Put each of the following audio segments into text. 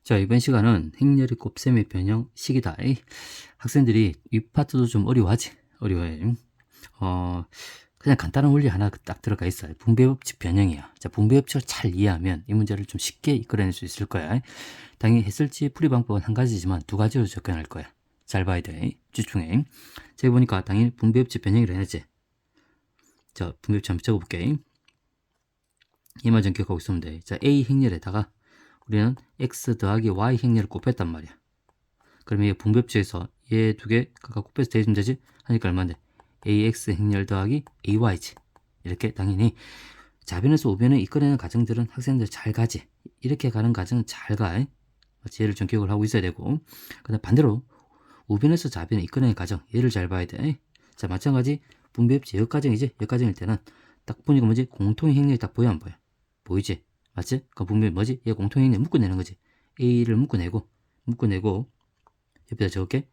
자, 이번 시간은 행렬의 곱셈의 변형 식이다. 학생들이 이 파트도 좀 어려워하지? 어려워해. 어, 그냥 간단한 원리 하나 딱 들어가 있어요. 분배법칙 변형이야. 자, 분배법칙을 잘 이해하면 이 문제를 좀 쉽게 이끌어낼 수 있을 거야. 당연히 했을지 풀이 방법은 한 가지지만 두 가지로 접근할 거야. 잘 봐야 돼. 집중해. 자, 여기 보니까 당연히 분배법칙 변형이라 했지. 자, 분배법칙 한번 적어볼게. 이만 좀 기억하고 있으면 돼. 자, A 행렬에다가 우리는 x 더하기 y 행렬을 곱했단 말이야. 그러면 이 분배법칙에서 얘 두 개 각각 곱해서 대주면 되지? 하니까 얼마인데? ax 행렬 더하기 ay지. 이렇게 당연히 좌변에서 우변을 이끌어내는 과정들은 학생들 잘 가지. 이렇게 가는 과정은 잘 가. 얘를 좀 기억을 하고 있어야 되고. 그다음 반대로 우변에서 좌변을 이끌어내는 과정 얘를 잘 봐야 돼. 자, 마찬가지 분배법칙 역과정이지. 역과정일 때는 딱 보니까 뭐지? 공통의 행렬이 딱 보여 안 보여? 보이지? 맞지? 그 분명히 뭐지? 얘 공통의 행렬 묶어내는 거지. a를 묶어내고 옆에다 적을게.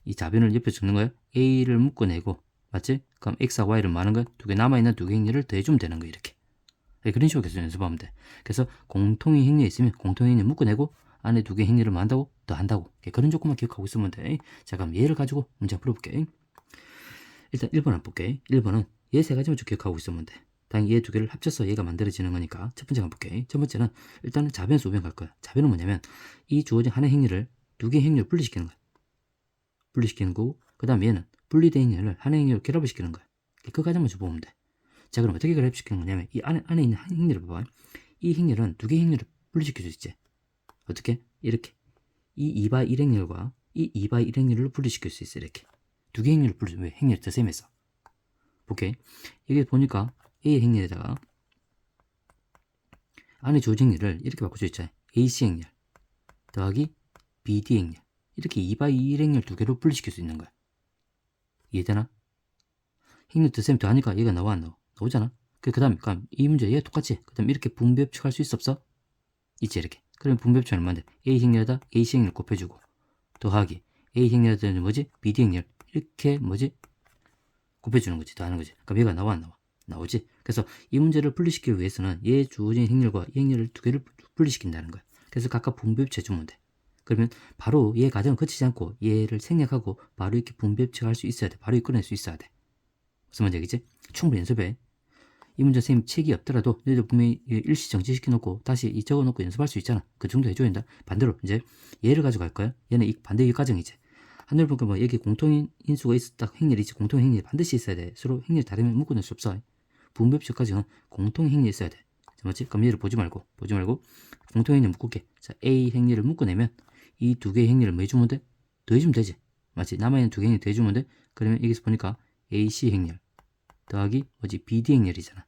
이 좌변을 옆에 적는 거야. a를 묶어내고 맞지? 그럼 x하고 y를 많은 거야. 두 개 남아있는 두 개 행렬을 더해주면 되는 거야. 이렇게. 그런 식으로 계속 연습하면 돼. 그래서 공통의 행렬이 있으면 공통의 행렬 묶어내고 안에 두 개 행렬을 만다고 더한다고. 그런 조건만 기억하고 있으면 돼. 자, 그럼 얘를 가지고 문제 풀어볼게. 일단 1번 한번 볼게. 1번은 얘 세 가지만 쭉 기억하고 있으면 돼. 당연히 얘 두 개를 합쳐서 얘가 만들어지는 거니까 첫 번째 한번 볼게. 첫 번째는 일단은 좌변에서 우변 갈 거야. 좌변은 뭐냐면 이 주어진 하나의 행렬을 두 개의 행렬을 분리시키는 거야. 분리시키는 거고 그 다음 얘는 분리된 행렬을 하나의 행렬로 결합을 시키는 거야. 그 과정만 좀 보면 돼. 자, 그럼 어떻게 결합시키는 거냐면 이 안에 있는 행렬을 봐봐. 이 행렬은 두 개의 행렬을 분리시킬 수 있지. 어떻게? 이렇게. 이 2바 1 행렬과 이 2바 1 행렬로 분리시킬 수 있어. 이렇게. 두 개의 행렬을 분리시켜. 왜? 행렬 더셈에서. 볼게. 여기 보니까 A 행렬에다가 안에 주어진 행렬을 이렇게 바꿔줘 있잖아요. AC 행렬 더하기 BD 행렬. 이렇게 2바 1 행렬 두 개로 분리시킬 수 있는 거야. 이해되나? 행렬 더셈 더하니까 얘가 나와 안 나와? 나오잖아. 그 다음에 이 문제 얘가 똑같지. 그 다음에 이렇게 분배법칙 할 수 있어 없어? 있지 이렇게. 그러면 분배법칙은 얼마인데? A 행렬에다 AC 행렬 곱해주고 더하기 A 행렬에다 뭐지? BD 행렬 이렇게 뭐지? 곱해주는 거지. 더하는 거지. 그럼 얘가 나와 안 나와? 나오지. 그래서 이 문제를 분리시키기 위해서는 얘 주어진 행렬과 이 행렬을 두 개를 분리시킨다는 거야. 그래서 각각 분배법칙 해주면 돼. 그러면 바로 얘 과정을 거치지 않고 얘를 생략하고 바로 이렇게 분배법칙 할 수 있어야 돼. 바로 이끌어낼 수 있어야 돼. 무슨 말인지 알겠지? 충분히 연습해. 이 문제 선생님 책이 없더라도 너희들 분명히 일시 정지시켜놓고 다시 이 적어놓고 연습할 수 있잖아. 그 정도 해줘야 된다. 반대로 이제 얘를 가져갈 거야. 얘는 이 반대 이 과정이지. 하늘 보니까 뭐 여기 공통인 인수가 있었다. 행렬이 있지. 공통 행렬이 반드시 있어야 돼. 서로 행렬이 다르면 묶어낼 수 없어. 분배법칙까지는 공통 행렬이 있어야 돼. 자, 맞지? 그럼 얘를 보지 말고 공통 행렬 묶을게. 자, A 행렬을 묶어내면 이 두 개의 행렬을 뭐 해주면 돼? 더해주면 되지. 맞지? 남아있는 두 개의 행렬 더해주면 돼? 그러면 여기서 보니까 AC 행렬 더하기 뭐지? BD 행렬이잖아.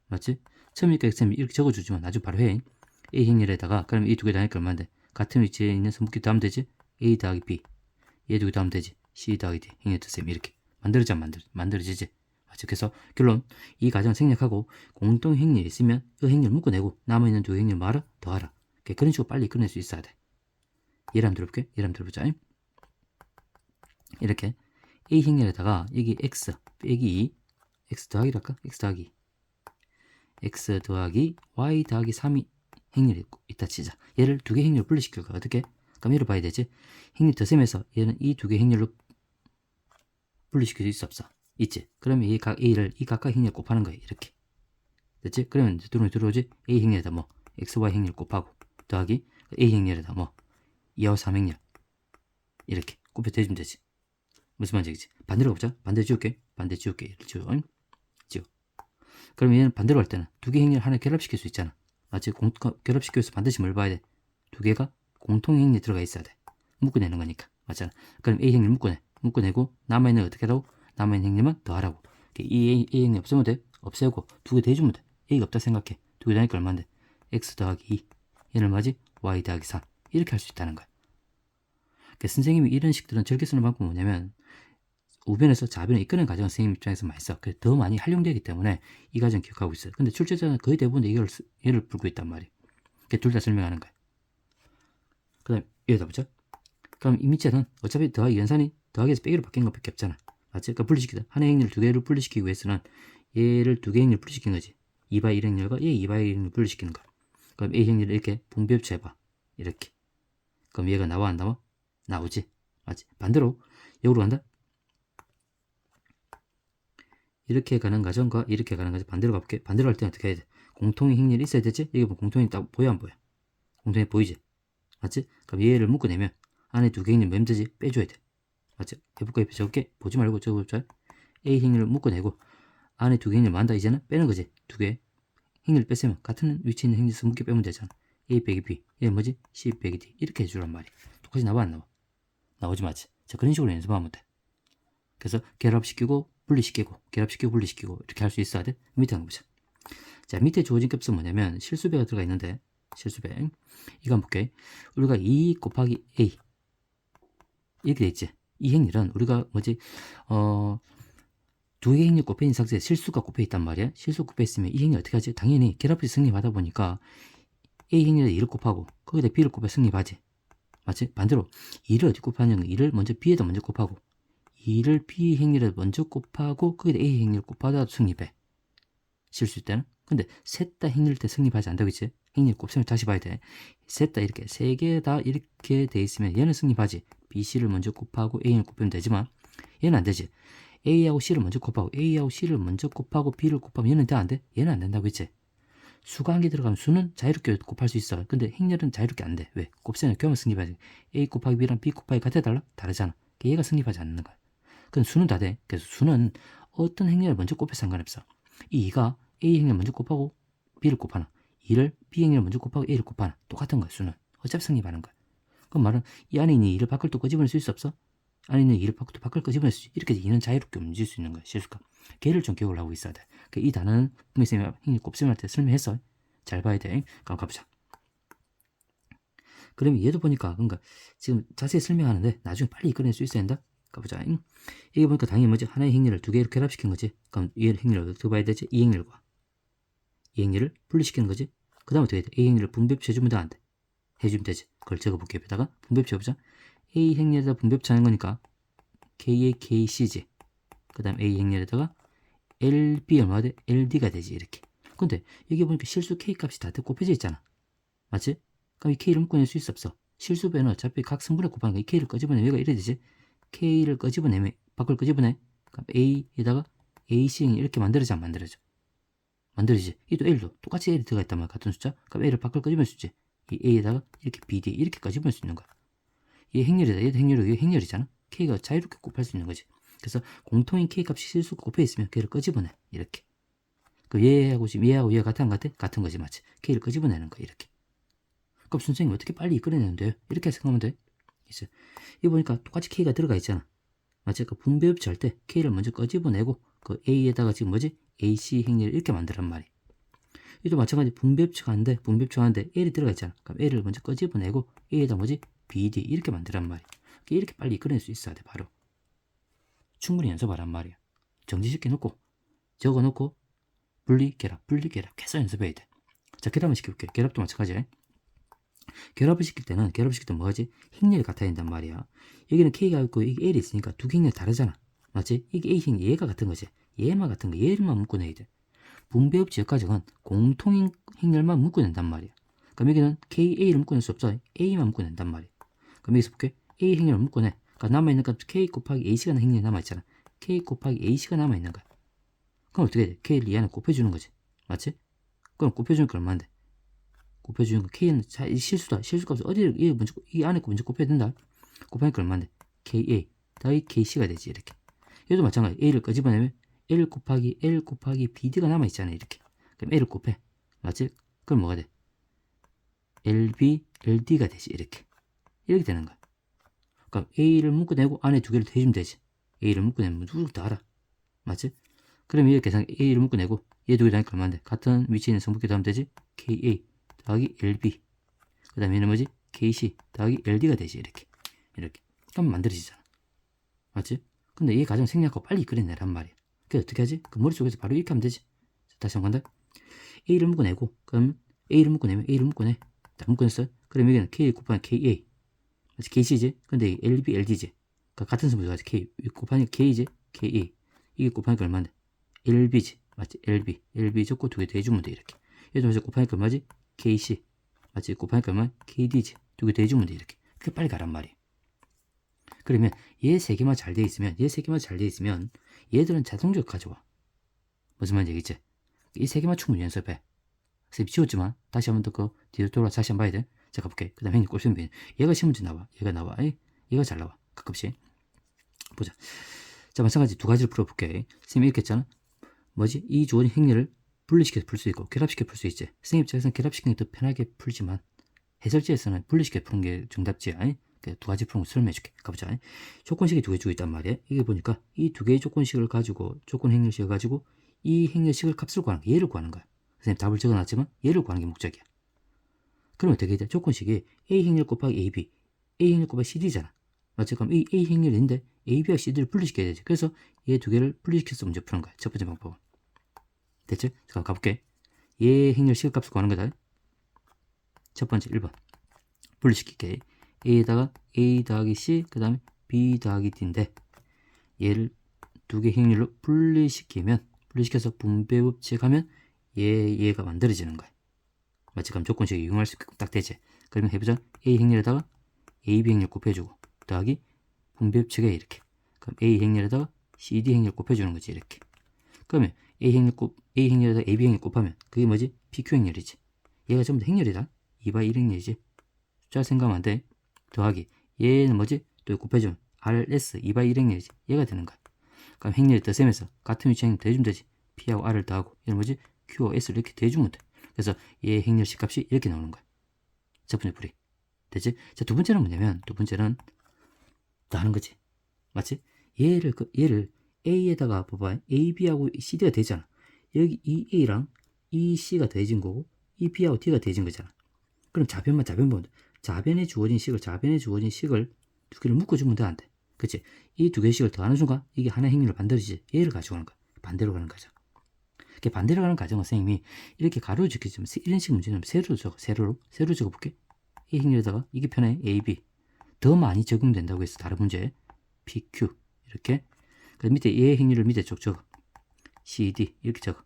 맞지? 처음이니까 엑셈 이렇게 적어주지만 나중에 바로 해. A 행렬에다가 그럼 이 두 개 다니까 얼마인데? 같은 위치에 있는 선묶기 더하면 되지? A 더하기 B 얘 두 개 더하면 되지? C 더하기 D 행렬 더셈 이렇게 만들어져 만들어지지? 맞지? 그래서 결론 이 과정 생략하고 공통 행렬이 있으면 그 행렬 묶어내고 남아있는 두 행렬 말아 더하라. 그런 식으로 빨리 끊을 수 있어야 돼. 예를 한번 들어볼게. 예를 한번 들어보자. 이렇게 A 행렬에다가 여기 X 빼기 2 X 더하기로 할까? X 더하기 X 더하기 Y 더하기 3이 행렬이 있다 치자. 얘를 두 개 행렬 분리시킬 거야. 어떻게? 그럼 얘를 봐야 되지. 행렬 더셈에서 얘는 이 두 개 행렬로 분리시킬 수 있어 없어? 있지. 그러면 이 각 A를 이 각각 행렬 곱하는 거야. 이렇게. 됐지? 그러면 이제 들어오지. A 행렬에다 뭐 X, Y 행렬 곱하고 더하기 A 행렬에다 뭐 2하고 3 행렬 이렇게 곱해 대주면 되지. 무슨 말인지 알겠지? 반대로 가보자. 반대 지울게. 반대 지울게. 얘를 지워. 그러면 얘는 반대로 할 때는 두 개 행렬 하나 결합시킬 수 있잖아. 마치 결합시키기 위해서 반드시 뭘 봐야 돼? 두 개가 공통 행렬이 들어가 있어야 돼. 묶어내는 거니까. 맞잖아. 그럼 A 행렬 묶어내고 남아있는 어떻게 하라고? 남아있는 행렬만 더하라고. 이 A 행렬 없으면 돼? 없애고 두 개 더해주면 돼. A가 없다 생각해. 두 개 더하니까 얼마인데? X 더하기 2 얘는 뭐지? Y 더하기 3 이렇게 할 수 있다는 거야. 그러니까 선생님이 이런 식들은 저렇게 쓰는 방법은 뭐냐면 우변에서 좌변을 이끄는 과정은 선생님 입장에서 많이 써. 그래서 더 많이 활용되기 때문에 이 과정 기억하고 있어요. 근데 출제자는 거의 대부분 얘를 풀고 있단 말이에요. 둘 다 설명하는 거예요. 그 다음 여기다 보자. 그럼 이 밑에는 어차피 더하기 연산이 더하기에서 빼기로 바뀐 것밖에 없잖아. 맞지? 그러니까 분리시키다. 하나의 행렬 두 개를 분리시키기 위해서는 얘를 두 개의 행렬 분리시킨 거지. 2바 1 행렬과 얘 2바 1 행렬 분리시키는 거야. 그럼 A 행렬을 이렇게 분배합쳐 해봐. 이렇게. 그럼 얘가 나와 안 나와? 나오지. 맞지? 반대로 역으로 간다. 이렇게 가는 과정과 이렇게 가는 과정 반대로 가볼게. 반대로 갈 때는 어떻게 해야 돼? 공통의 행렬이 있어야 되지? 이게 뭐 공통이 딱 보여 안 보여? 공통이 보이지? 맞지? 그럼 얘를 묶어내면 안에 두 개 행렬 몇 되지? 빼줘야 돼. 맞지? 해볼까? 옆에 적을게. 보지 말고 적어보자. A 행렬을 묶어내고 안에 두 개 행렬 만다 이제는 빼는 거지. 두 개 행렬 뺐으면 같은 위치에 있는 행렬에서 묶여 빼면 되잖아. A 빼기 B. 얘 뭐지? C 빼기 D. 이렇게 해주란 말이야. 똑같이 나와 안 나와? 나오지 맞지? 자, 그런 식으로 연습하면 돼. 그래서 결합시키고 분리시키고 결합시키고 분리시키고 이렇게 할 수 있어야 돼. 밑에 한번 보자. 자, 밑에 주어진 값은 뭐냐면 실수배가 들어가 있는데 실수배 이거 한번 볼게. 우리가 2 곱하기 A 이렇게 돼 있지. 이 행렬은 우리가 뭐지 두 개의 행렬 곱해 있는 상태에 실수가 곱해 있단 말이야. 실수 곱해 있으면 이 행렬 어떻게 하지? 당연히 결합해서 승립하다 보니까 A 행렬에 2를 곱하고 거기다 B를 곱해 승립하지. 맞지? 반대로 2를 어디 곱하냐면 2를 먼저 B에다 먼저 곱하고 2를 B 행렬에 먼저 곱하고 거기다 A 행렬 곱하다 승립해. 실수일 때는. 근데 셋 다 행렬 때 승립하지 않다 그치? 행렬 곱셈을 다시 봐야 돼. 셋 다 이렇게 세 개 다 이렇게 돼 있으면 얘는 승립하지. B, C를 먼저 곱하고 A를 곱하면 되지만 얘는 안 되지. A하고 C를 먼저 곱하고 A하고 C를 먼저 곱하고 B를 곱하면 얘는 돼 안 돼? 얘는 안 된다고 했지. 수가 한 개 들어가면 수는 자유롭게 곱할 수 있어. 근데 행렬은 자유롭게 안 돼. 왜? 곱셈을 겸하면 승립하지. A 곱하기 B랑 B 곱하기 같아 달라? 다르잖아. 얘가 승립하지 않는 거야. 근데 수는 다 돼. 그래서 수는 어떤 행렬을 먼저 곱해 상관없어. 이 2가 A 행렬 먼저 곱하고 B를 곱하나 2를 B 행렬 먼저 곱하고 A를 곱하나 똑같은 거야. 수는 어차피 승립하는 거야. 그럼 말은 이 안에 있는 2를 밖을 또 끄집어낼 수 있어 없어? 안에 있는 2를 밖을 끄집어낼 수 있어. 이렇게 2는 자유롭게 움직일 수 있는 거야. 실수가. 걔를 좀 기억을 하고 있어야 돼. 이 단어는 분명히 쌤이 행렬 곱셈할 때 설명했어. 잘 봐야 돼. 그럼 가보자. 그러면 얘도 보니까 그러니까 지금 자세히 설명하는데 나중에 빨리 이끌어낼 수 있어야 된다. 가보자. 이게 보니까 당연히 뭐지? 하나의 행렬을 두 개로 결합시킨 거지. 그럼 이 행렬을 어떻게 봐야 되지? 이 행렬과 이 행렬을 분리시키는 거지. 그 다음에 어떻게 해야 돼? A 행렬을 분배합치 해주면 안 돼. 해주면 되지. 그걸 적어볼게. 옆에다가 분배합치 해보자. A 행렬에다 분배합치 하는 거니까 K의 KC지. 그 다음 A 행렬에다가 LB 얼마가 돼? LD가 되지. 이렇게. 근데 여기 보니까 실수 K 값이 다 곱해져 있잖아. 맞지? 그럼 이 K를 묶어낼 수 있어 없어? 실수배는 어차피 각 성분에 곱하는 거야. 이 K를 끄집어내면 얘가 이래 되지. K를 끄집어내면 밖을 끄집어내. 그럼 A에다가 AC 이렇게 만들어져 안 만들어져? 만들어지지. 이도 L도 똑같이 L이 들어가 있단 말이야. 같은 숫자. 그럼 L을 밖을 끄집어낼 수 있지. 이 A에다가 이렇게 BD 이렇게 끄집어낼 수 있는 거야. 얘 행렬이다. 얘도 행렬이고 얘 행렬이잖아. K가 자유롭게 곱할 수 있는 거지. 그래서 공통인 K 값이 실수가 곱해 있으면 걔를 끄집어내. 이렇게. 그 얘하고 지금 얘하고 얘가 같은 안 같아? 같은 거지 맞지? K를 끄집어내는 거야. 이렇게. 그럼 선생님 어떻게 빨리 이끌어내는데요? 이렇게 생각하면 돼. 이제 이거 보니까 똑같이 K가 들어가 있잖아. 맞지? 그 분배합치 할 때 K를 먼저 끄집어내고 그 A에다가 지금 뭐지? AC 행렬을 이렇게 만들란 말이야. 이도 마찬가지 분배합치가 하는데 분배합치가 하는데 L이 들어가 있잖아. 그럼 L을 먼저 끄집어내고 A에다 뭐지? BD 이렇게 만들란 말이야. 이렇게 빨리 이끌어낼 수 있어야 돼. 바로. 충분히 연습하란 말이야. 정지시켜 놓고 적어놓고 분리, 결합 계속 연습해야 돼. 자, 결합을 시켜볼게. 결합도 마찬가지야. 결합을 시킬 때는 뭐하지? 행렬이 같아야 된단 말이야. 여기는 K가 있고 이게 L이 있으니까 두 개 행렬 다르잖아. 맞지? 이게 A 행렬 얘가 같은 거지. 얘만 같은 거 얘만 묶어내야 돼. 분배합치 역과정은 공통 행렬만 묶어낸단 말이야. 그럼 여기는 KA를 묶어낼 수 없어. A만 묶어낸단 말이야. 그럼 여기서 볼게. A 행렬을 묶어내. 그러니까 남아있는 값 K 곱하기 AC가 행렬이 남아있잖아. K 곱하기 AC가 남아있는 거야. 그럼 어떻게 돼? K를 이 안에 곱해주는 거지. 맞지? 그럼 곱해주니까 얼마인데? 곱해주는 거 K는 실수다. 실수값을 어디를 이 안에 거 먼저 곱해야 된다. 곱하니까 얼마인데? KA 더하기 KC가 되지. 이렇게. 얘도 마찬가지. A를 끄집어내면 L 곱하기 BD가 남아있잖아. 이렇게. 그럼 L을 곱해. 맞지? 그럼 뭐가 돼? LB, LD가 되지. 이렇게. 이렇게 되는 거야. 그럼 A를 묶어내고 안에 두 개를 더해주면 되지. A를 묶어내면 누구 다 알아. 맞지? 그럼 이렇게 계산 A를 묶어내고 얘 두 개 다니까 얼마인데? 같은 위치에 있는 성분끼리 하면 되지? KA 더하기 LB. 그 다음에 얘는 뭐지? KC 더하기 LD가 되지. 이렇게. 그럼 만들어지잖아. 맞지? 근데 이 과정 생략하고 빨리 그려내란 말이야. 그래서 어떻게 하지? 그 머릿속에서 바로 이렇게 하면 되지. 자, 다시 한번 간다. A를 묶어내고, 그럼 A를 묶어내면 A를 묶어내. 자, 묶어냈어. 그럼 여기는 K 곱하기 KA. 맞지? KC지? 근데 LB, LD지. 그러니까 같은 성분이 가지. K 곱하기 K지? KA. 이게 곱하니까 얼마인데? LB지. 맞지? LB 적고 두 개 더해주면 돼. 이렇게. 얘도 이제 곱하니까 얼마지? KC. 맞지? 곱하니까 얼마? KD지. 두 개 더해주면 돼. 이렇게. 그게 빨리 가란 말이에요. 그러면 얘 세 개만 잘 돼 있으면 얘들은 자동적으로 가져와. 무슨 말인지 알겠지? 이 세 개만 충분히 연습해. 선생님 지웠지만 다시 한번 더 그 뒤로 돌아 다시 한번 봐야 돼. 자 가볼게. 그 다음에 형님 꼴수면 얘가 시험 문제 나와. 얘가 나와. 얘가 잘 나와. 가끔씩. 보자. 자 마찬가지 두 가지를 풀어볼게. 선생님이 이렇게 했잖아. 뭐지? 이 주어진 행렬을 분리시켜서 풀 수 있고 결합시켜 풀 수 있지. 선생님 입장에서는 결합시키는 게 더 편하게 풀지만 해설지에서는 분리시켜 푸는 게 정답지. 두 가지 푸는 거 설명해줄게. 가보자. 조건식이 두 개 주고 있단 말이야. 이게 보니까 이 두 개의 조건식을 가지고 조건 행렬식을 가지고 이 행렬식을 값을 구하는 거야. 얘를 구하는 거야. 선생님 답을 적어놨지만 얘를 구하는 게 목적이야. 그러면 어떻게 돼? 조건식이 A 행렬 곱하기 AB, A 행렬 곱하기 CD잖아. 맞지? 그럼 이 A 행렬인데 AB와 CD를 분리시켜야 되지. 그래서 얘 두 개를 분리시켜서 문제 푸는 거야. 첫 번째 방법은. 됐지? 자, 가볼게. 얘 행렬식을 값을 구하는 거다. 첫 번째 1번. 분리시킬게. A에다가 A 더하기 C, 그 다음에 B 더하기 D인데 얘를 두 개 행렬로 분리시켜서 분배법칙하면 얘가 만들어지는 거야. 마치 그럼 조건식 이용할 수 있게 딱 되지. 그러면 해보자. A 행렬에다가 AB 행렬 곱해주고 더하기 분배법칙에 이렇게. 그럼 A 행렬에다가 CD 행렬 곱해주는 거지. 이렇게. 그러면 A 행렬에다가 AB 행렬 곱하면 그게 뭐지? PQ 행렬이지. 얘가 전부 다 행렬이다. 2/1 행렬이지. 숫자 생각하면 안 돼. 더하기 얘는 뭐지? 또 곱해주면 RS 2/1 행렬이지. 얘가 되는 거야. 그럼 행렬이 더셈에서 같은 위치 행렬 더해주면 되지. P하고 R을 더하고 얘는 뭐지? Q하고 S를 이렇게 더해주면 돼. 그래서 얘 행렬식 값이 이렇게 나오는 거야. 첫 번째 풀이. 됐지? 자, 두 번째는 뭐냐면 더 하는 거지. 맞지? 얘를 A에다가 봐봐. A, B하고 CD가 되잖아. 여기 이 A랑 이 C가 더해진 거고 이 B하고 D가 더해진 거잖아. 그럼 자변 보면 돼. 자변에 주어진 식을 두 개를 묶어주면 돼, 안 돼? 그치? 이 두 개씩을 더하는 순간 이게 하나의 행렬을 만들어지지. 얘를 가지고 가는 거야. 반대로 가는 거죠. 이렇게 반대로 가는 과정은 선생님이 이렇게 가로로 적히지만 이런 식 문제는 세로로 적어볼게. 이 행렬에다가 이게 편해. A, B. 더 많이 적용된다고 해서 다른 문제 PQ 이렇게. 그 밑에 얘 행렬을 밑에 쭉 적어. CD 이렇게 적어.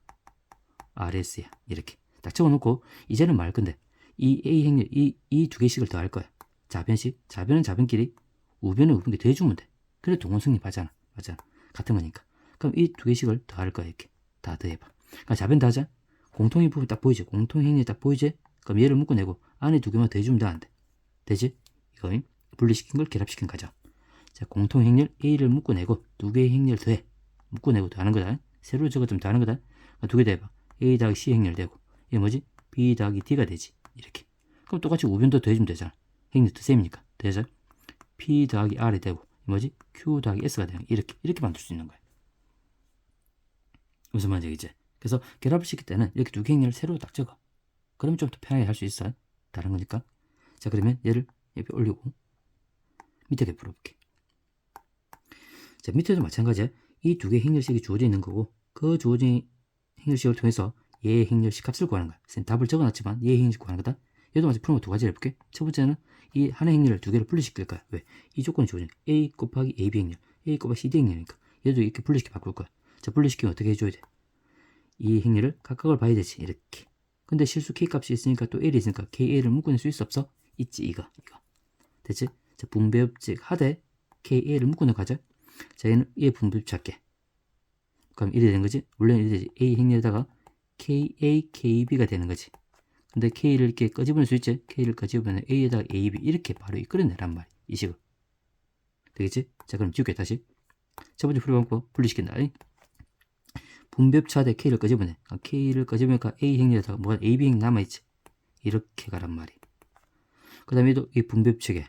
RS야. 이렇게. 딱 적어놓고 이제는 말 건데 이 A 행렬 이 두 개씩을 더할 거야. 자변은 자변끼리 우변은 우변끼리 더해주면 돼. 그래 동원 성립하잖아. 맞아. 같은 거니까. 그럼 이 두 개씩을 더할 거야. 이렇게. 다 더해봐. 그러니까 자변 다하자. 공통인 부분 딱 보이지? 공통 행렬 딱 보이지? 그럼 얘를 묶어내고 안에 두 개만 더해주면 돼, 안 돼? 되지? 이거 분리시킨 걸 결합시킨 거죠. 자, 공통 행렬 A를 묶어내고 두 개의 행렬 더해. 묶어내고 더하는 거다. 세로 적어주면 더하는 거다. 두 개 더해봐. A 더하기 C 행렬 되고 이게 뭐지? B 더하기 D가 되지. 이렇게. 그럼 똑같이 우변도 더해주면 되잖아. 행렬 더셈이니까. 더해서 P 더하기 R이 되고 뭐지? Q 더하기 S가 되는 이렇게 만들 수 있는 거야. 무슨 말인지 알겠지? 그래서 결합을 시킬 때는 이렇게 두 개 행렬을 세로 딱 적어. 그러면 좀 더 편하게 할 수 있어. 다른 거니까. 자, 그러면 얘를 옆에 올리고 밑에 풀어볼게. 자, 밑에도 마찬가지야. 이 두 개 행렬식이 주어져 있는 거고 그 주어진 행렬식을 통해서 얘의 행렬식 값을 구하는 거야. 답을 적어놨지만 얘의 행렬식 구하는 거다. 얘도 마찬가지 풀는 거 두 가지를 해볼게. 첫 번째는 이 하나의 행렬을 두 개를 분리시킬 거야. 왜? 이 조건이 주어진 A 곱하기 AB 행렬, A 곱하기 CD 행렬이니까 얘도 이렇게 분리시켜 바꿀 거야. 자, 분리시키면 어떻게 해줘야 돼? 이 행렬을 각각을 봐야 되지. 이렇게. 근데 실수 K값이 있으니까 또 L이 있으니까 KL을 묶어낼 수 있어 없어? 있지. 이거 됐지? 자, 분배법칙 하되 KL을 묶어내고 가자. 자, 얘 분배법칙 할게. 그럼 이래 되는 거지? 원래는 이래 되지. A 행렬에다가 KA, KB가 되는 거지. 근데 K를 이렇게 꺼집어낼 수 있지? K를 꺼집어내면 A에다가 AB 이렇게 바로 끌어내란 말이야. 이 식을. 되겠지? 자, 그럼 지울게 다시. 첫 번째 풀이 방법 분리시킨다. 분배법칙 하되 K를 꺼집어내. K를 꺼집으니까 A 행렬에다가 뭐가 AB 행렬 남아있지? 이렇게 가란 말이야. 그 다음에 이 분배법칙에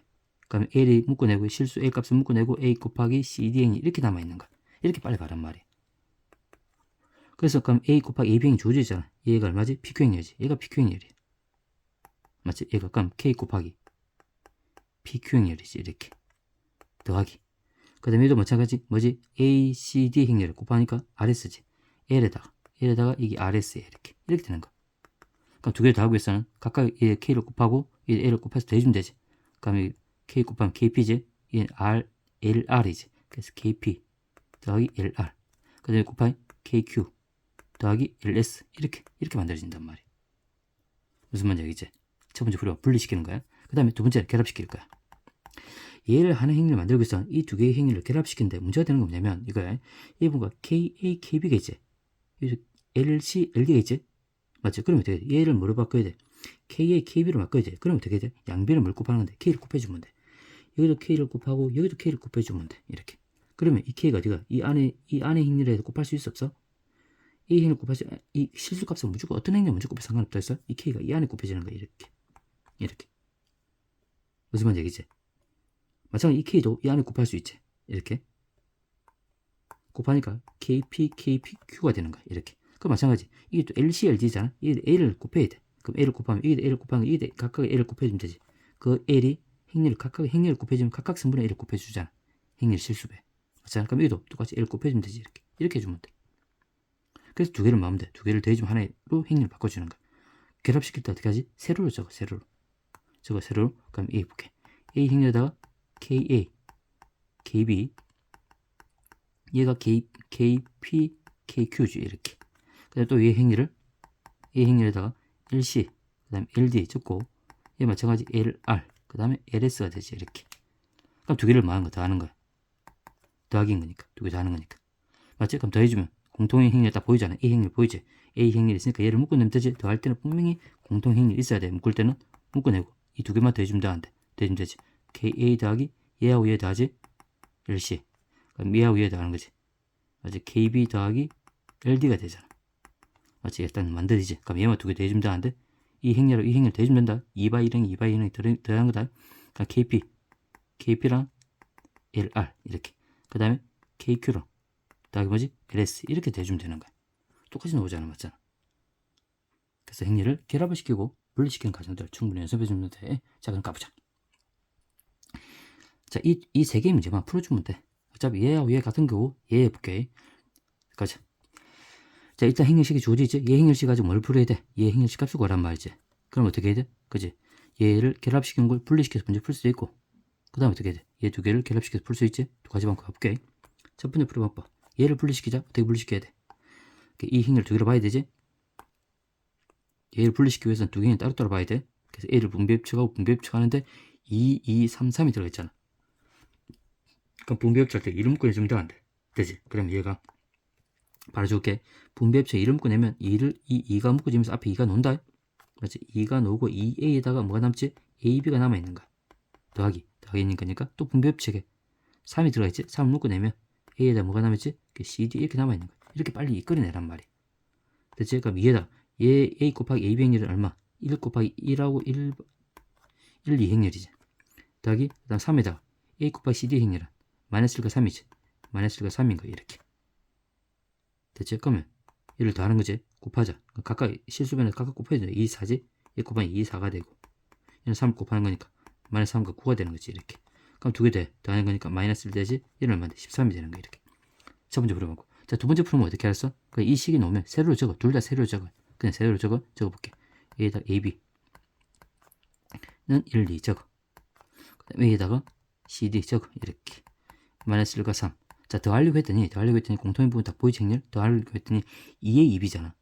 그럼 L이 묶어내고 실수 L 값을 묶어내고 A 곱하기 CD행이 이렇게 남아있는 거야. 이렇게 빨리 가란 말이야. 그래서 그럼 A 곱하기 AB행이 주어져 있잖아. 얘가 얼마지? PQ행렬이지. 얘가 PQ행렬이야. 맞지? 얘가 그럼 K 곱하기 PQ행렬이지. 이렇게 더하기. 그 다음에 얘도 마찬가지 뭐지? A, C, D 행렬을 곱하니까 RS지. L에다가 이게 RS야. 이렇게 되는 거야. 그럼 두 개를 더하기 위해서는 각각 얘 K를 곱하고 얘 L을 곱해서 더해주면 되지. 그럼 K 곱하면 KP지. 얘는 LR이지. 그래서 KP 더하기 LR. 그 다음에 곱하기 KQ 더하기 LS. 이렇게 만들어진단 말이야. 무슨 말인지 알겠지? 첫 번째 풀이방법 분리시키는 거야. 그 다음에 두 번째 결합시킬 거야. 얘를 하나의 행위를 만들고 있어. 이 두 개의 행위를 결합시키는데 문제가 되는 건 뭐냐면 이거야. 이 뭔가 KA, KB가 있지. LC, LD가 있지. 맞죠? 그러면 어떻게 돼? 얘를 뭐로 바꿔야 돼? KA, KB로 바꿔야 돼. 그러면 어떻게 돼? 양변을 뭘 곱하는 건데 K를 곱해주면 돼. 여기도 K를 곱하고 여기도 K를 곱해주면 돼. 이렇게. 그러면 이 K가 어디가? 이 안에 행위를 해서 곱할 수 있어 없어? 이 행위를 곱하지, 이 실수값은 무조건 어떤 행위를 무조건 곱해 상관없다 했어? 이 K가 이 안에 곱해지는 거야. 이렇게. 이렇게. 무슨 말인지 알겠지? 마찬가지로 이 K도 이 안에 곱할 수 있지. 이렇게. 곱하니까 KP, KPQ가 되는 거야. 이렇게. 그 마찬가지. 이게 또 LC, LD잖아. 이게 L을 곱해야 돼. 그럼 L을 곱하면 이게 L을 곱하면 이게 각각 L을 곱해주면 되지. 그 L이 각각 행렬을 곱해주면 각각 성분의 L을 곱해주잖아. 행렬 실수배. 맞잖아. 그럼 여기도 똑같이 L을 곱해주면 되지. 이렇게 해주면 돼. 그래서 두 개를 마음면 돼. 두 개를 더해주면 하나로 행렬을 바꿔주는 거야. 결합시킬 때 어떻게 하지? 세로로 적어. 세로로. 세로로. 그럼 A 볼게. A 행렬에다가 KA, KB, 얘가 KP, KQ지. 이렇게. 그 다음에 또 얘 행렬을 A 행렬에다가 LC, 그 다음에 LD 적고, 얘 마찬가지 LR, 그 다음에 LS가 되지. 이렇게. 그럼 두 개를 뭐 하는 거야? 더하는 거야. 더하기인 거니까. 두 개 더하는 거니까. 맞지? 그럼 더해주면 공통의 행렬 딱 보이잖아. A 행렬 보이지? A 행렬 있으니까 얘를 묶어내면 되지. 더할 때는 분명히 공통 행렬 있어야 돼. 묶을 때는 묶어내고 이 두 개만 더해주면 되는데 더해주면 되지. KA 더하기 얘하고 얘 더하지 LC. 그럼 얘하고 얘 더하는 거지. 맞지? KB 더하기 LD가 되잖아. 맞지? 일단 만들지. 그럼 얘만 두 개 더해주면 되는데 이 행렬로 이 행렬 더해주면 된다. 2by 1행 2by 1행 더하는 거다. 그럼 KP랑 LR 이렇게. 그 다음에 KQ랑 더하기 뭐지? LS 이렇게 대주면 되는 거야. 똑같이 나오잖아. 맞잖아. 그래서 행렬을 결합을 시키고 분리시키는 과정들 충분히 연습해 주면 돼. 자, 그럼 가보자. 자, 이 세 개의 문제만 풀어주면 돼. 어차피 얘하고 얘 같은 거고 얘 해볼게. 가자. 자, 일단 행렬식이 주어지지. 얘 행렬식 가지고 뭘 풀어야 돼? 얘 행렬식 값을 구하란 말이지. 그럼 어떻게 해야 돼? 그지? 얘를 결합시키는 걸 분리시켜서 문제 풀 수 있고, 그 다음에 어떻게 해야 돼? 얘 두 개를 결합시켜서 풀 수 있지? 두 가지 방법 가볼게. 첫 번째 풀이 방법. 얘를 분리시키자. 어떻게 분리시켜야 돼? 이 행렬 두 개로 봐야 되지? 얘를 분리시키기 위해서는 두 개는 따로따로 봐야 돼. 그래서 A를 분배협축하고 분배협축하는데 2, 2, 3, 3이 들어있잖아. 그럼 분배협축할 때 이름 묶어내주면 되는데. 되지? 그럼 얘가 바로 줄게. 분배협축 이름 묶어내면 2가 묶어지면서 앞에 2가 논다. 맞지? 2가 놓고 2A에다가 뭐가 남지? AB가 남아있는 거야. 더하기인 거니까 또 분배협축에 3이 들어있지? 3을 묶어내면 A에다 뭐가 남았지? CD 이렇게 남아있는 거야. 이렇게 빨리 이끌어내란 말이야. 됐지? 그럼 얘다. 얘 A 곱하기 AB 행렬은 얼마? 1 곱하기 1하고 1, 2 행렬이지. 더하기 그 다음 3에다가 A 곱하기 CD 행렬은 마이너스 1과 3이지. 마이너스 1과 3인 거야. 이렇게. 됐지? 그러면 얘를 더하는 거지. 곱하자. 각각 실수변에 각각 곱해줘. 2, 4지? 얘 곱하기 2, 4가 되고 얘는 3을 곱하는 거니까 마이너스 3과 9가 되는 거지. 이렇게. 그럼 두 개 더하는 거니까 마이너스 1 되지? 얘는 얼마인데? 13이 되는 거야. 이렇게. 첫 번째 풀어보고. 자, 두 번째 풀면 어떻게 알았어? 이 식이 나오면 세로로 적어. 둘 다 세로로 적어. 그냥 세로로 적어볼게. A에다 AB는 1, 2 적어. 그 다음에 A에다가 CD 적어. 이렇게. 마이너스 1과 3. 자, 더하려고 했더니 공통인 부분 딱 보이지? 행렬? 더하려고 했더니 2의 2B잖아.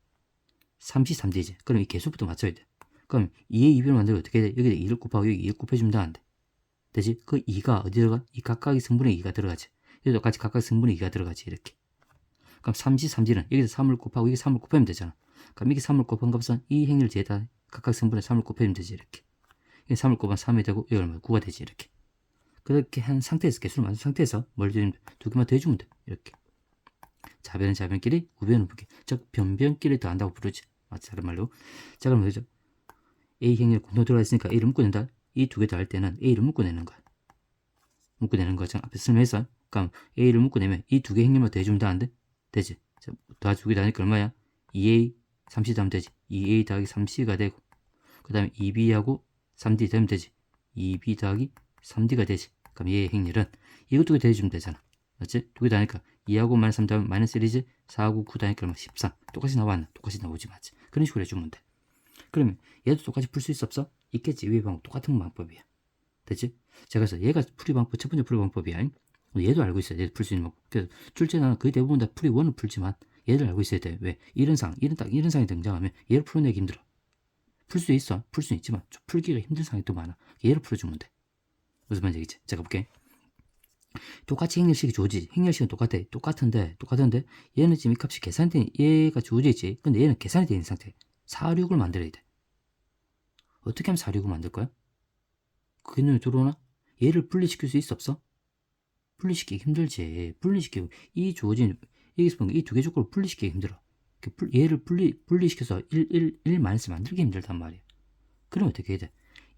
3C 3D지. 그럼 이 개수부터 맞춰야 돼. 그럼 2의 2B를 만들면 어떻게 돼? 여기다 2를 곱하고 여기 2를 곱해주면 되는데. 되지? 그 2가 어디 들어가? 이 각각의 성분의 2가 들어가지. 여기도 같이 각각 성분의 2가 들어가지. 이렇게. 그럼 3C 3D는 여기서 3을 곱하고 여기 3을 곱하면 되잖아. 그럼 이게 3을 곱한 값은 이 행렬 뒤에다 각각 성분의 3을 곱하면 되지. 이렇게. 3을 곱하면 3이 되고 여기 얼마? 9가 되지. 이렇게. 그렇게 한 상태에서 개수를 만든 상태에서 뭘 두 개만 더 해주면 돼. 이렇게. 자변은 자변끼리, 우변은 우변끼리. 즉 변변끼리 더한다고 부르지. 맞지? 다른 말로. 자, 그럼 뭐죠? A 행렬 공통 들어가 있으니까 A를 묶어낸다. 이 두 개 더할 때는 A를 묶어내는 거야. 묶어내는 거죠. 앞에 설명했어. 그럼 A를 묶어내면 이 두 개 행렬만 더해주면 되는데 되지. 자, 더하기 두 개 더하니까 얼마야? 2A 3C 더하면 되지. 2A 더하기 3C가 되고 그 다음에 2B하고 3D 더하면 되지. 2B 더하기 3D가 되지. 그럼 얘의 행렬은 이거 두 개 더해주면 되잖아. 맞지? 두 개 더하니까 2하고 마이너스 3 더하면 마이너스 1이지. 4하고 9 더하니까 얼마? 13. 똑같이 나왔나? 똑같이 나오지. 맞지? 그런 식으로 해주면 돼. 그러면 얘도 똑같이 풀 수 있어 없어? 있겠지. 위의 방법 똑같은 방법이야. 됐지? 자, 그래서 얘가 풀이 방법, 첫 번째 풀이 방법이야. 얘도 알고 있어야 돼. 풀 수 있는 방법. 그래서 출제는 거의 대부분 다 풀이 1을 풀지만 얘를 알고 있어야 돼. 왜? 이런 상이 등장하면 얘를 풀어내기 힘들어. 풀 수 있어. 풀 수 있지만 좀 풀기가 힘든 상황이 또 많아. 얘를 풀어주면 돼. 무슨 말인지 알겠지? 자, 가볼게. 똑같이 행렬식이 주어지지. 행렬식은 똑같은데 얘는 지금 이 값이 계산이 된 얘가 주어지지. 근데 얘는 계산이 되어 있는 상태. 4,6을 만들어야 돼. 어떻게 하면 4,6을 만들 거야? 그게 눈에 들어오나? 얘를 분리시킬 수 있어 없어? 분리시키기 힘들지. 분리시키고 이 주어진 여기서 보면 이 두 개 조건을 분리시키기 힘들어. 얘를 분리시켜서 1 마이너스 만들기 힘들단 말이야. 그럼 어떻게 해야 돼?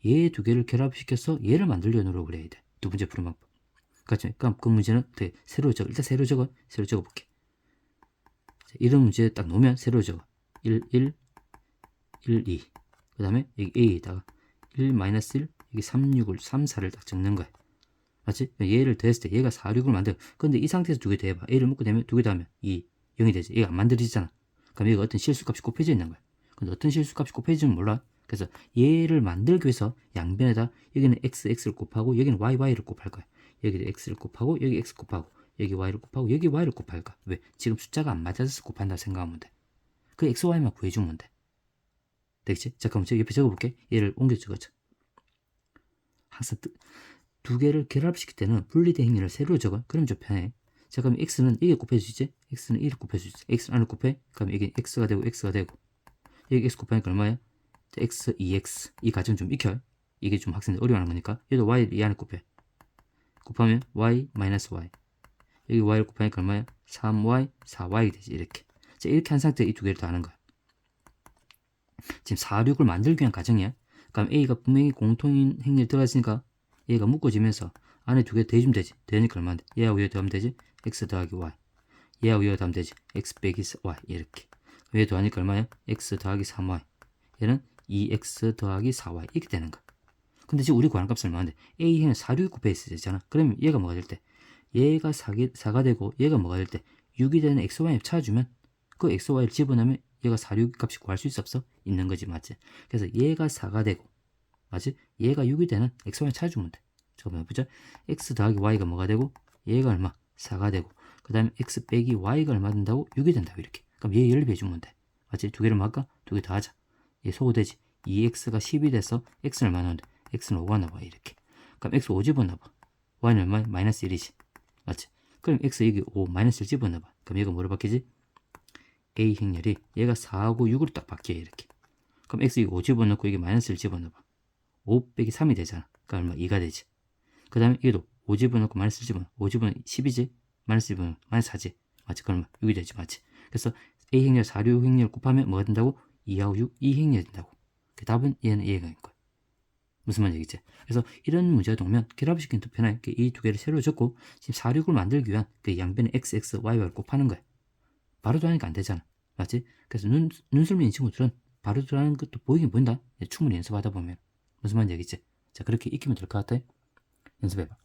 얘 두 개를 결합시켜서 얘를 만들려고 노력을 해야 돼. 두 번째 푸는 방법. 그러니까 그 문제는 어떻게 새로 적어. 일단 새로 적어볼게. 이런 문제 딱 놓으면 새로 적어. 1, 2. 그 다음에 여기 A에다가 1, 1, 여기 3, 6을, 3, 4를 딱 적는 거야. 맞지? 얘를 더했을 때 얘가 4, 6을 만들어. 근데 이 상태에서 두 개 더해봐. A를 묶고 되면 두 개 더하면 2, 0이 되지. 얘가 안 만들어지잖아. 그럼 얘가 어떤 실수값이 곱해져 있는 거야. 근데 어떤 실수값이 곱해지면 몰라. 그래서 얘를 만들기 위해서 양변에다 여기는 x를 곱하고 여기는 y를 곱할 거야. 여기도 x를 곱하고 여기 x 곱하고 여기 y를 곱하고 여기 y를 곱할 거야. 왜? 지금 숫자가 안 맞아서 곱한다고 생각하면 돼. 그 x, y만 구해주면 돼. 되겠지? 자, 그럼 제가 옆에 적어볼게. 얘를 옮겨 적어줘. 항상 두 개를 결합시킬 때는 분리된 행렬을 세로 적어. 그럼 좀 편해. 자, 그럼 x는 이게 곱해주지? x는 1을 곱해주지. x는 안을 곱해? 그럼 이게 x가 되고 여기 x 곱하니까 얼마야? x, 2x. 이 가정 좀 익혀. 이게 좀 학생들 어려워하는 거니까. 얘도 y를 이 안에 곱해. 곱하면 y 마이너스 y. 여기 y를 곱하니까 얼마야? 3y, 4y 되지. 이렇게. 자, 이렇게 한 상태에 이 두 개를 다 하는 거야. 지금 4, 6을 만들기 위한 과정이야. 그럼 a가 분명히 공통인 행렬이 들어갔으니까 얘가 묶어지면서 안에 두 개 더해주면 되지. 더하니까 얼마인데? 얘하고 얘 더하면 되지? x 더하기 y. 얘하고 얘 더하면 되지? x 빼기 y. 이렇게. 얘 더하니까 얼마야? x 더하기 3y. 얘는 2x 더하기 4y. 이렇게 되는 거야. 근데 지금 우리 구하는 값은 얼마인데? a는 4, 6이 곱해 있어야 되잖아. 그러면 얘가 뭐가 될 때? 얘가 4가 되고 얘가 뭐가 될 때? 6이 되는 x, y를 찾아주면 그 x, y를 집어넣으면 얘가 4, 6 값이 구할 수 있어 없어? 있는 거지, 맞지? 그래서 얘가 4가 되고 맞지? 얘가 6이 되는 x, y를 찾아주면 돼. 잠깐만 보자. x 더하기 y가 뭐가 되고 얘가 얼마? 4가 되고 그 다음에 x 빼기 y가 얼마 된다고? 6이 된다고 이렇게. 그럼 얘 연립해주면 돼. 맞지? 두 개를 할까? 두 개 더 하자. 얘 소거되지. 2x가 10이 돼서 x는 얼마 나오는데? x는 5가 나와 이렇게. 그럼 x 5 집어넣어봐. y는 얼마? 마이너스 1이지. 맞지? 그럼 x 여기 5 마이너스 1 집어넣어봐. 그럼 얘가 뭐로 바뀌지? a 행렬이 얘가 4하고 6으로 딱 바뀌어 이렇게. 그럼 x 여기 5 집어넣고 여기 마이너스 1 집어넣어봐. 5 빼기 3이 되잖아. 그럼 얼마? 2가 되지. 그 다음에 얘도 5 집어넣고 마이너스 1 집어넣어. 5 집어넣으면 10이지? 마이너스 1 집어넣으면 마이너스 4지. 맞지? 그럼 6이 되지. 맞지? 그래서 a 행렬 4, 6 행렬 곱하면 뭐가 된다고? 2하고 6, 2 행렬이 된다고. 그 답은 얘는 얘가 인 거야. 무슨 말인지 알겠지? 그래서 이런 문제가 나오면 결합시키는 더 편하게 이 두 개를 새로 적고 지금 4, 6을 만들기 위한 그 양변에 x, x, y를 곱하는 거야. 바로 들어가니까 안 되잖아. 맞지? 그래서 눈썰미 있는 친구들은 바로 들어가는 것도 보이긴 보인다. 충분히 연습하다 보면. 무슨 말인지 알겠지? 자, 그렇게 익히면 될 것 같아. 연습해봐.